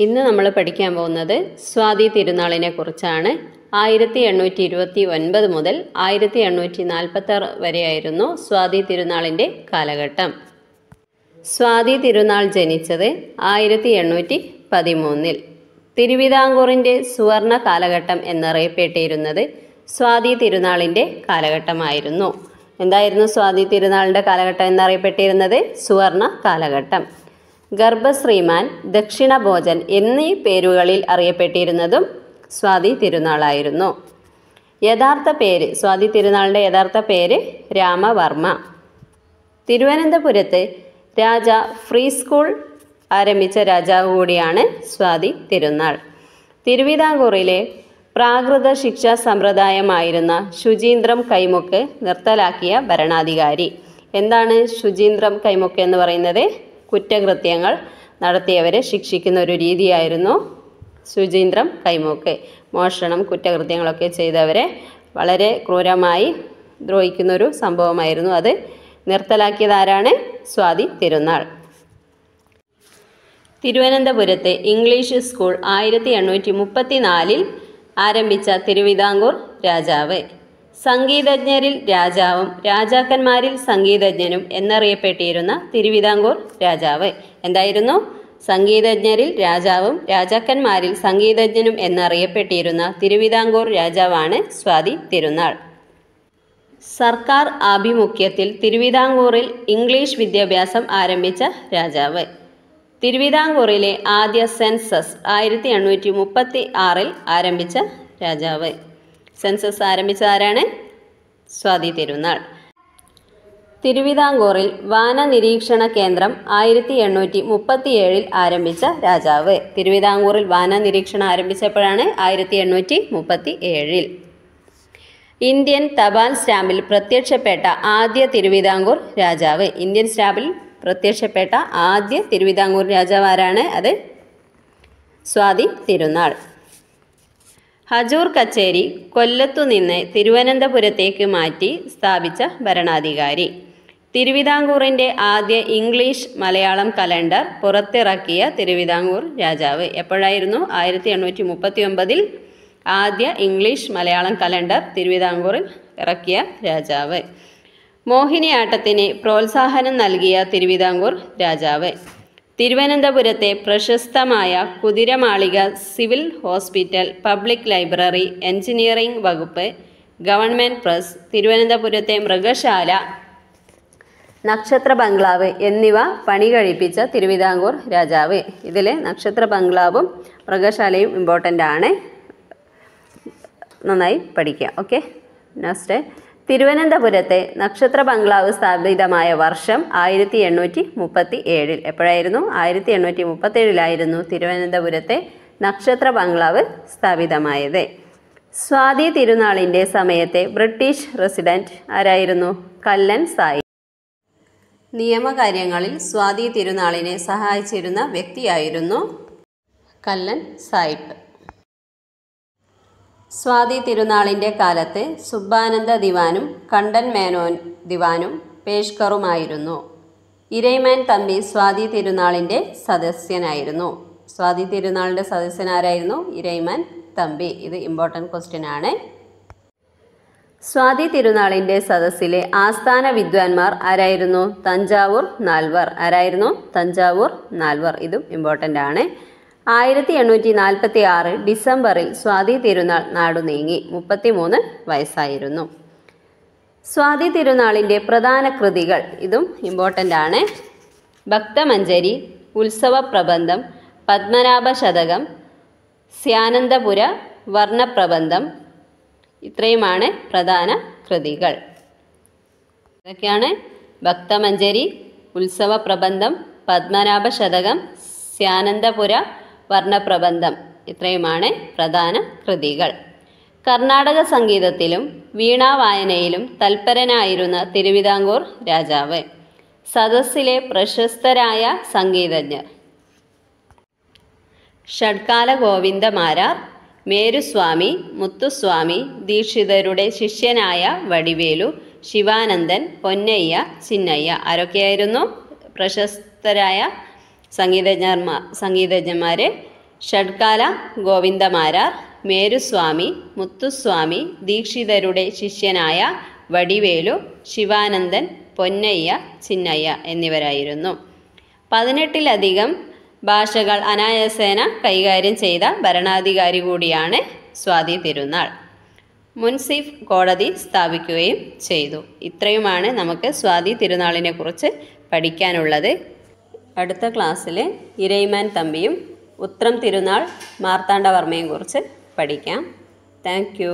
ഇന്ന് നമ്മൾ പഠിക്കാൻ പോകുന്നത് സ്വാതി തിരുനാളിനെ കുറിച്ചാണ്. 1829 മുതൽ 1846 വരെയായിരുന്നു സ്വാതി തിരുനാളിൻ്റെ കാലഘട്ടം. സ്വാതി തിരുനാൾ ജനിച്ചത് 1813. തിരുവിതാംകൂറിൻ്റെ സുവർണ കാലഘട്ടം എന്നറിയപ്പെട്ടിരുന്നത് സ്വാതി തിരുനാളിൻ്റെ കാലഘട്ടമായിരുന്നു. എന്തായിരുന്നു സ്വാതി തിരുനാളിൻ്റെ കാലഘട്ടം എന്നറിയപ്പെട്ടിരുന്നത്? സുവർണ കാലഘട്ടം. ഗർഭശ്രീമാൻ, ദക്ഷിണഭോജൻ എന്നീ പേരുകളിൽ അറിയപ്പെട്ടിരുന്നതും സ്വാതി തിരുനാളായിരുന്നു. സ്വാതി തിരുനാളിൻ്റെ യഥാർത്ഥ പേര് രാമവർമ്മ. തിരുവനന്തപുരത്ത് രാജ ഫ്രീ സ്കൂൾ ആരംഭിച്ച രാജാവ് കൂടിയാണ് സ്വാതി തിരുനാൾ. തിരുവിതാംകൂറിലെ പ്രാകൃത ശിക്ഷാ സമ്പ്രദായമായിരുന്ന ശുചീന്ദ്രം കൈമുക്ക് നിർത്തലാക്കിയ ഭരണാധികാരി. എന്താണ് ശുചീന്ദ്രം കൈമുക്ക് എന്ന് പറയുന്നത്? കുറ്റകൃത്യങ്ങൾ നടത്തിയവരെ ശിക്ഷിക്കുന്ന ഒരു രീതിയായിരുന്നു ശുചീന്ദ്രം കൈമുക്ക്. മോഷണം, കുറ്റകൃത്യങ്ങളൊക്കെ ചെയ്തവരെ വളരെ ക്രൂരമായി ദ്രോഹിക്കുന്നൊരു സംഭവമായിരുന്നു. അത് നിർത്തലാക്കിയത് ആരാണ്? സ്വാതി തിരുനാൾ. തിരുവനന്തപുരത്തെ ഇംഗ്ലീഷ് സ്കൂൾ 1834 ആരംഭിച്ച തിരുവിതാംകൂർ രാജാവ്. സംഗീതജ്ഞരിൽ രാജാവും രാജാക്കന്മാരിൽ സംഗീതജ്ഞനും എന്നറിയപ്പെട്ടിരുന്ന തിരുവിതാംകൂർ രാജാവ്. എന്തായിരുന്നു? സംഗീതജ്ഞരിൽ രാജാവും രാജാക്കന്മാരിൽ സംഗീതജ്ഞനും എന്നറിയപ്പെട്ടിരുന്ന തിരുവിതാംകൂർ രാജാവാണ് സ്വാതി തിരുനാൾ. സർക്കാർ ആഭിമുഖ്യത്തിൽ തിരുവിതാംകൂറിൽ ഇംഗ്ലീഷ് വിദ്യാഭ്യാസം ആരംഭിച്ച രാജാവ്. തിരുവിതാംകൂറിലെ ആദ്യ സെൻസസ് 1836 ആരംഭിച്ച രാജാവ്. സെൻസസ് ആരംഭിച്ചത് ആരാണ്? സ്വാതി തിരുനാൾ. തിരുവിതാംകൂറിൽ വാനനിരീക്ഷണ കേന്ദ്രം 1837 ആരംഭിച്ച രാജാവ്. തിരുവിതാംകൂറിൽ വാനനിരീക്ഷണം ആരംഭിച്ചപ്പോഴാണ് 1837. ഇന്ത്യൻ തപാൽ സ്റ്റാമ്പിൽ പ്രത്യക്ഷപ്പെട്ട ആദ്യ തിരുവിതാംകൂർ രാജാവ്. ഇന്ത്യൻ സ്റ്റാമ്പിൽ പ്രത്യക്ഷപ്പെട്ട ആദ്യ തിരുവിതാംകൂർ രാജാവ് ആരാണ്? അത് സ്വാതി തിരുനാൾ. ഹജൂർ കച്ചേരി കൊല്ലത്തുനിന്ന് തിരുവനന്തപുരത്തേക്ക് മാറ്റി സ്ഥാപിച്ച ഭരണാധികാരി. തിരുവിതാംകൂറിൻ്റെ ആദ്യ ഇംഗ്ലീഷ് മലയാളം കലണ്ടർ പുറത്തിറക്കിയ തിരുവിതാംകൂർ രാജാവ്. എപ്പോഴായിരുന്നു? 1839 ആദ്യ ഇംഗ്ലീഷ് മലയാളം കലണ്ടർ തിരുവിതാംകൂറിൽ ഇറക്കിയ രാജാവ്. മോഹിനിയാട്ടത്തിന് പ്രോത്സാഹനം നൽകിയ തിരുവിതാംകൂർ രാജാവ്. തിരുവനന്തപുരത്തെ പ്രശസ്തമായ Kuthiramalika, civil hospital, public library, engineering വകുപ്പ്, ഗവൺമെൻറ് പ്രസ്, തിരുവനന്തപുരത്തെ മൃഗശാല, നക്ഷത്ര ബംഗ്ലാവ് എന്നിവ പണി കഴിപ്പിച്ച തിരുവിതാംകൂർ രാജാവ്. ഇതിൽ നക്ഷത്ര ബംഗ്ലാവും മൃഗശാലയും ഇമ്പോർട്ടൻ്റ് ആണ്, നന്നായി പഠിക്കുക. Okay, next. തിരുവനന്തപുരത്തെ നക്ഷത്ര ബംഗ്ലാവ് സ്ഥാപിതമായ വർഷം 1837. എപ്പോഴായിരുന്നു? 1837 തിരുവനന്തപുരത്തെ നക്ഷത്ര ബംഗ്ലാവ് സ്ഥാപിതമായത്. സ്വാതി തിരുനാളിൻ്റെ സമയത്തെ ബ്രിട്ടീഷ് റെസിഡൻറ്റ് ആരായിരുന്നു? കല്ലൻ സാഹിബ്. നിയമകാര്യങ്ങളിൽ സ്വാതി തിരുനാളിനെ സഹായിച്ചിരുന്ന വ്യക്തിയായിരുന്നു കല്ലൻ സാഹിബ്. സ്വാതി തിരുനാളിൻ്റെ കാലത്ത് സുബ്ബാനന്ദ ദിവാനും കണ്ടൻ മേനോൻ ദിവാനും പേഷ്കറുമായിരുന്നു. ഇരൈമാൻ തമ്പി സ്വാതി തിരുനാളിൻ്റെ സദസ്യനായിരുന്നു. സ്വാതി തിരുനാളിൻ്റെ സദസ്യനാരായിരുന്നു? ഇരൈമാൻ തമ്പി. ഇത് ഇമ്പോർട്ടൻ്റ് ക്വസ്റ്റ്യൻ ആണ്. സ്വാതി തിരുനാളിൻ്റെ സദസ്സിലെ ആസ്ഥാന വിദ്വാൻമാർ ആരായിരുന്നു? തഞ്ചാവൂർ നാൽവർ. ആരായിരുന്നു? തഞ്ചാവൂർ നാൽവർ. ഇതും ഇമ്പോർട്ടൻ്റ് ആണ്. 1846 ഡിസംബറിൽ സ്വാതി തിരുനാൾ നാടുനീങ്ങി. 33 വയസ്സായിരുന്നു. സ്വാതി തിരുനാളിൻ്റെ പ്രധാന കൃതികൾ, ഇതും ഇമ്പോർട്ടൻ്റ് ആണ്. ഭക്തമഞ്ജരി, ഉത്സവ പ്രബന്ധം, പത്മനാഭ ശതകം, സ്യാനന്ദപുര വർണ്ണപ്രബന്ധം, ഇത്രയുമാണ് പ്രധാന കൃതികൾ. ഇതൊക്കെയാണ് ഭക്തമഞ്ജരി, ഉത്സവ പ്രബന്ധം, പത്മനാഭ ശതകം, സ്യാനന്ദപുര വർണ്ണപ്രബന്ധം, ഇത്രയുമാണ് പ്രധാന കൃതികൾ. കർണാടക സംഗീതത്തിലും വീണാവായനയിലും തൽപരനായിരുന്ന തിരുവിതാംകൂർ രാജാവ്. സദസ്സിലെ പ്രശസ്തരായ സംഗീതജ്ഞർ: ഷഡ്കാല ഗോവിന്ദമാരാർ, മേരുസ്വാമി, മുത്തുസ്വാമി, ദീക്ഷിതരുടെ ശിഷ്യനായ വടിവേലു, ശിവാനന്ദൻ, പൊന്നയ്യ, ചിന്നയ്യ. ആരൊക്കെയായിരുന്നു പ്രശസ്തരായ സംഗീതജ്ഞന്മാർ? ഷഡ്കാല ഗോവിന്ദമാരാർ, മേരുസ്വാമി, മുത്തുസ്വാമി ദീക്ഷിതരുടെ ശിഷ്യനായ വടിവേലു, ശിവാനന്ദൻ, പൊന്നയ്യ, ചിന്നയ്യ എന്നിവരായിരുന്നു. 18ലധികം ഭാഷകൾ അനായാസേന കൈകാര്യം ചെയ്ത ഭരണാധികാരി കൂടിയാണ് സ്വാതി തിരുനാൾ. മുൻസിഫ് കോടതി സ്ഥാപിക്കുകയും ചെയ്തു. ഇത്രയുമാണ് നമുക്ക് സ്വാതി തിരുനാളിനെ കുറിച്ച് പഠിക്കാനുള്ളത്. അടുത്ത ക്ലാസ്സിൽ ഇരയിമാൻ തമ്പിയും ഉത്രം തിരുനാൾ മാർത്താണ്ഡവർമ്മയും കുറിച്ച് പഠിക്കാം. Thank you.